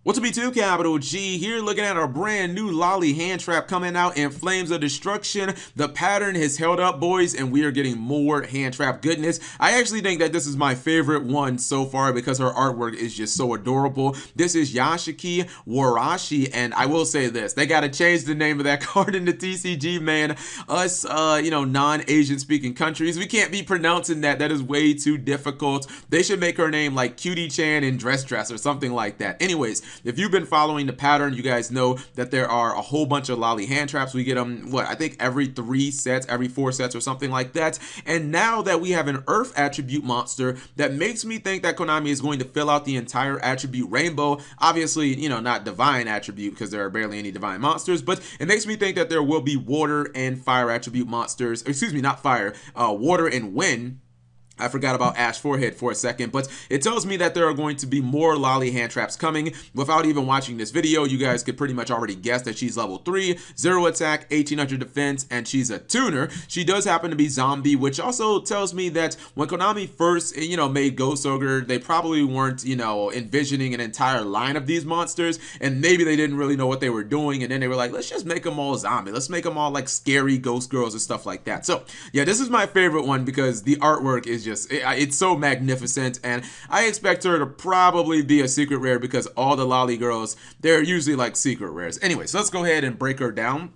What's up, B2 Capital G here, looking at our brand new LOLI hand trap coming out in Flames of Destruction. The pattern has held up, boys, and we are getting more hand trap goodness. I actually think that this is my favorite one so far because her artwork is just so adorable. This is Yashiki Warashi, and I will say this, they got to change the name of that card in the TCG, man. Us, non-Asian speaking countries, we can't be pronouncing that. That is way too difficult. They should make her name like Cutie Chan in Dress or something like that. Anyways, if you've been following the pattern, you guys know that there are a whole bunch of LOLI hand traps. We get them, I think every 3 sets, every 4 sets or something like that. And now that we have an Earth attribute monster, that makes me think that Konami is going to fill out the entire attribute rainbow. Obviously, not divine attribute because there are barely any divine monsters, but it makes me think that there will be water and fire attribute monsters. Excuse me, not fire, water and wind. I forgot about Ash Forehead for a second, but it tells me that there are going to be more LOLI hand traps coming. Without even watching this video, you guys could pretty much already guess that she's level 3, 0 attack, 1800 defense, and she's a tuner. She does happen to be zombie, which also tells me that when Konami first, made Ghost Ogre, they probably weren't, envisioning an entire line of these monsters, and maybe they didn't really know what they were doing, and then they were like, let's just make them all zombie. Let's make them all like scary ghost girls and stuff like that. So yeah, this is my favorite one because the artwork is it's so magnificent, and I expect her to probably be a secret rare because all the LOLI girls, they're usually like secret rares. Anyway, so let's go ahead and break her down.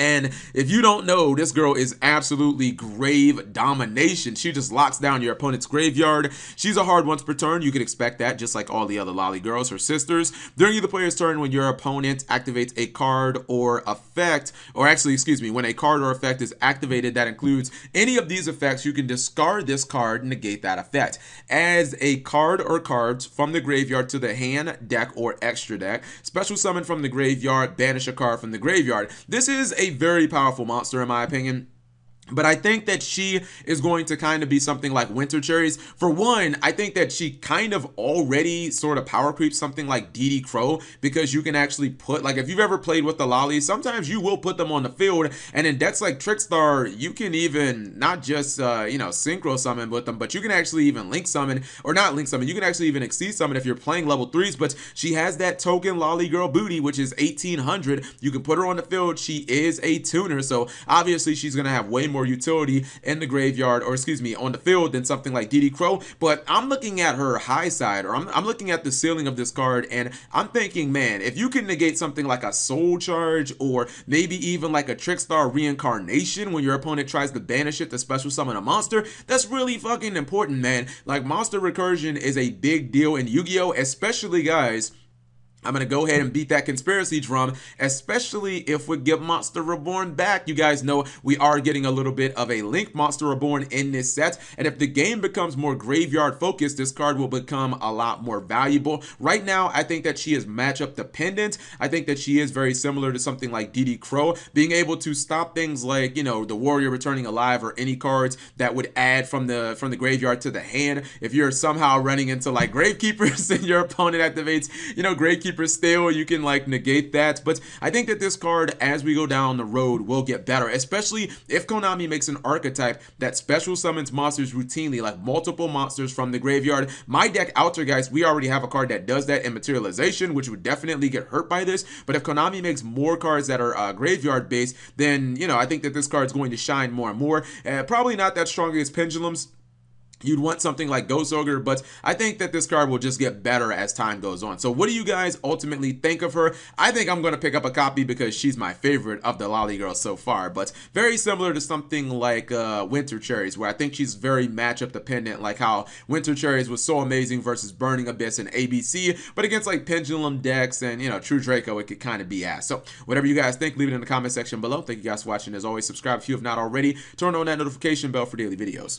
And if you don't know, this girl is absolutely grave domination. She just locks down your opponent's graveyard. She's a hard once per turn. You could expect that, just like all the other LOLI girls, her sisters. During the player's turn, when your opponent activates a card or effect, or actually, excuse me, when a card or effect is activated that includes any of these effects, you can discard this card and negate that effect. As a card or cards from the graveyard to the hand, deck, or extra deck, special summon from the graveyard, banish a card from the graveyard. This is a very powerful monster in my opinion. But I think that she is going to kind of be something like Winter Cherries. For one, I think that she kind of already sort of power creeps something like DD Crow, because you can actually put, like, if you've ever played with the LOLI, sometimes you will put them on the field, and in decks like Trickstar, you can even not just, synchro summon with them, but you can actually even link summon, or not link summon, you can actually even exceed summon if you're playing level 3s, but she has that token LOLI girl booty, which is 1800. You can put her on the field. She is a tuner, so obviously she's going to have way more utility in the graveyard, or excuse me, on the field than something like DD Crow. But I'm looking at her high side, or I'm looking at the ceiling of this card, and I'm thinking, man, if you can negate something like a Soul Charge, or maybe even like a Trickstar Reincarnation when your opponent tries to banish it to special summon a monster, that's really fucking important, man. Like, monster recursion is a big deal in Yu-Gi-Oh!, especially, guys, I'm going to go ahead and beat that conspiracy drum, especially if we get Monster Reborn back. You guys know we are getting a little bit of a Link Monster Reborn in this set, and if the game becomes more graveyard focused, this card will become a lot more valuable. Right now, I think that she is matchup dependent. I think that she is very similar to something like DD Crow, being able to stop things like, the Warrior Returning Alive, or any cards that would add from the graveyard to the hand. If you're somehow running into like Gravekeepers and your opponent activates, Gravekeeper still, you can like negate that. But I think that this card, as we go down the road, will get better, especially if Konami makes an archetype that special summons monsters routinely, like multiple monsters from the graveyard. My deck Outer, guys, we already have a card that does that in Materialization, which would definitely get hurt by this. But if Konami makes more cards that are graveyard based, then I think that this card is going to shine more and more. Probably not that strong against Pendulums. You'd want something like Ghost Ogre, but I think that this card will just get better as time goes on. So what do you guys ultimately think of her? I think I'm going to pick up a copy because she's my favorite of the LOLI girls so far, but very similar to something like Winter Cherries, where I think she's very matchup dependent, like how Winter Cherries was so amazing versus Burning Abyss and ABC, but against like Pendulum decks and, True Draco, it could kind of be ass. So whatever you guys think, leave it in the comment section below. Thank you guys for watching. As always, subscribe if you have not already. Turn on that notification bell for daily videos.